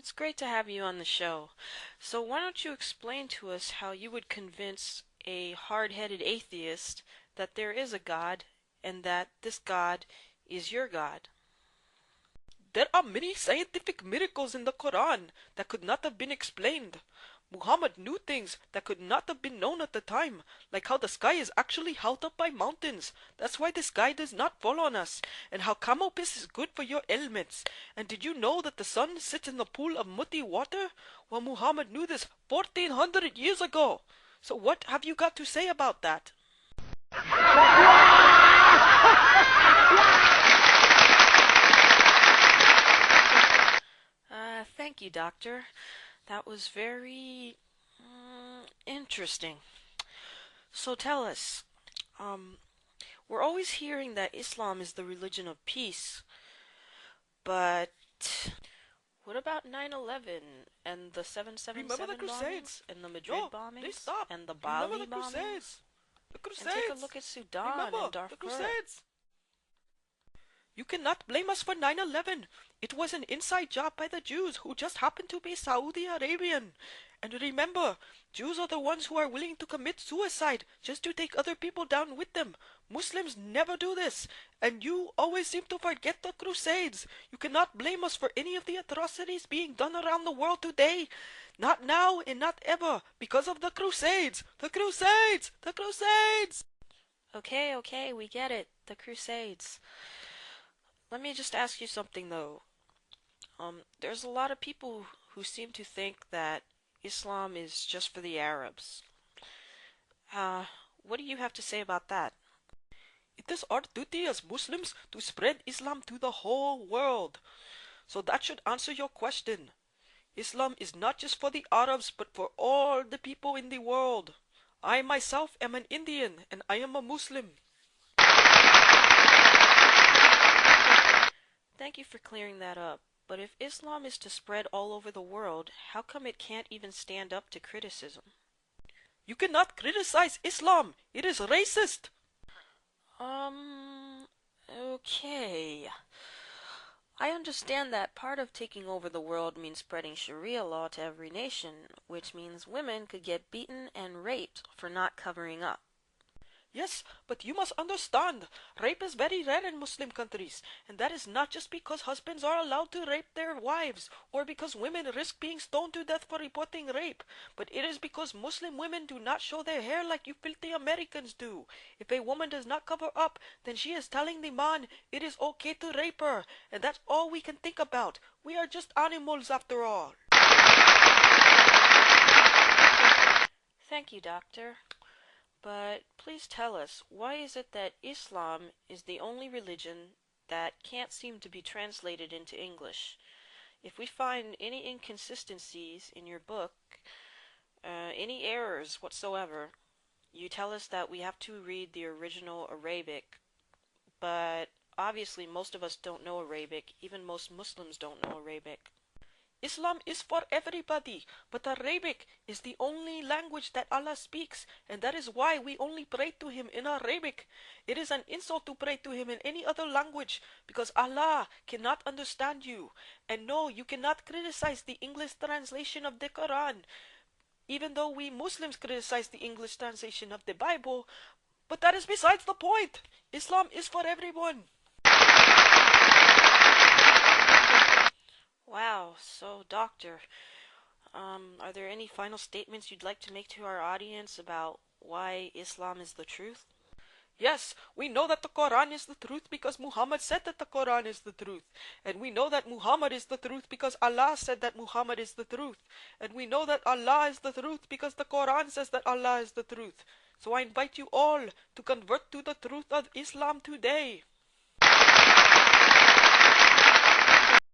It's great to have you on the show. So, why don't you explain to us how you would convince a hard-headed atheist that there is a God and that this God is your God? There are many scientific miracles in the Quran that could not have been explained. Muhammad knew things that could not have been known at the time, like how the sky is actually held up by mountains. That's why the sky does not fall on us, and how camel piss is good for your ailments. And did you know that the sun sits in the pool of muddy water? Well, Muhammad knew this 1400 years ago. So what have you got to say about that? Thank you, Doctor. That was very interesting. So tell us, we're always hearing that Islam is the religion of peace, but what about 9/11 and the Remember the 777 bombings Crusades? and the Madrid Yo, they bombings stopped. and the Remember Bali the bombings? Crusades? The And take a Crusades. look at Sudan Remember and the Darfur. Crusades. You cannot blame us for 9/11. It was an inside job by the Jews who just happened to be Saudi Arabian. And remember, Jews are the ones who are willing to commit suicide just to take other people down with them. Muslims never do this. And you always seem to forget the Crusades. You cannot blame us for any of the atrocities being done around the world today. Not now and not ever, because of the Crusades. The Crusades! The Crusades! Okay, we get it. The Crusades. Let me just ask you something though. There's a lot of people who seem to think that Islam is just for the Arabs. What do you have to say about that? It is our duty as Muslims to spread Islam to the whole world. So that should answer your question. Islam is not just for the Arabs, but for all the people in the world. I myself am an Indian, and I am a Muslim. Thank you for clearing that up. But if Islam is to spread all over the world, how come it can't even stand up to criticism? You cannot criticize Islam. It is racist. Okay. I understand that part of taking over the world means spreading Sharia law to every nation, which means women could get beaten and raped for not covering up. Yes, but you must understand, rape is very rare in Muslim countries, and that is not just because husbands are allowed to rape their wives, or because women risk being stoned to death for reporting rape, but it is because Muslim women do not show their hair like you filthy Americans do. If a woman does not cover up, then she is telling the man it is okay to rape her, and that's all we can think about. We are just animals after all. Thank you, Doctor. But please tell us, why is it that Islam is the only religion that can't seem to be translated into English? If we find any inconsistencies in your book, any errors whatsoever, you tell us that we have to read the original Arabic, but obviously most of us don't know Arabic, even most Muslims don't know Arabic. Islam is for everybody, but Arabic is the only language that Allah speaks, and that is why we only pray to Him in Arabic. It is an insult to pray to Him in any other language, because Allah cannot understand you. And no, you cannot criticize the English translation of the Quran, even though we Muslims criticize the English translation of the Bible, but that is besides the point. Islam is for everyone. Wow, so Doctor, are there any final statements you'd like to make to our audience about why Islam is the truth? Yes, we know that the Quran is the truth because Muhammad said that the Quran is the truth. And we know that Muhammad is the truth because Allah said that Muhammad is the truth. And we know that Allah is the truth because the Quran says that Allah is the truth. So I invite you all to convert to the truth of Islam today.